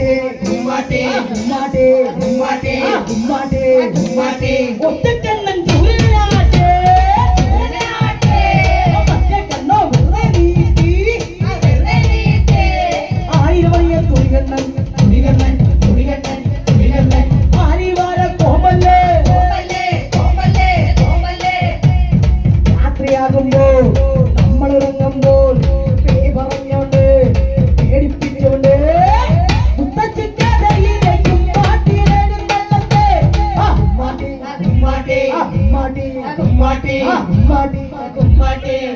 കുമ്മാട്ടി കുമ്മാട്ടി കുമ്മാട്ടി കുമ്മാട്ടി കുമ്മാട്ടി ഒറ്റക്കണ്ണൻ ചൂരനാട്ടെ മറ്റേ കണ്ണോ വെറുതെ നീട്ടി ആയിരം വലിയ തുണികണ്ണൻ തുണികണ്ണൻ തുണികണ്ണൻ തുണികണ്ണൻ ആരിവാര കോമല്ലേ കോമല്ലേ കോമല്ലേ രാത്രിയാകുമ്പോൾ നമ്മൾ ഉറങ്ങുമ്പോൾ പേ പറഞ്ഞോണ്ട് പേടിപ്പിച്ചോണ്ട്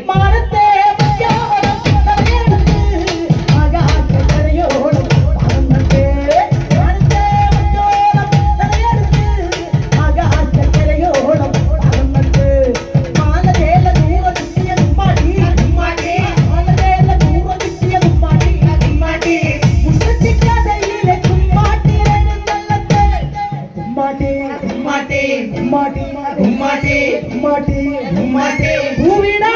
മാനത്തെ ആകാശക്കരയോളം പറന്നിട്ട് മാനത്തെ ആകാശക്കരയോളം പറന്നിട്ട് മാനതേല ദൂര കിട്ടിയ തുമ്മാടി മാനതേല ദൂര കിട്ടിയ തുമ്മാടി മുത്തച്ചിക്കതയിലെ കുമ്മാട്ടിയിലെഴുന്നള്ളത്തെ കുമ്മാട്ടി കുമ്മാട്ടി കുമ്മാട്ടി കുമ്മാട്ടി കുമ്മാട്ടി കുമ്മാട്ടി ഭൂവിടാ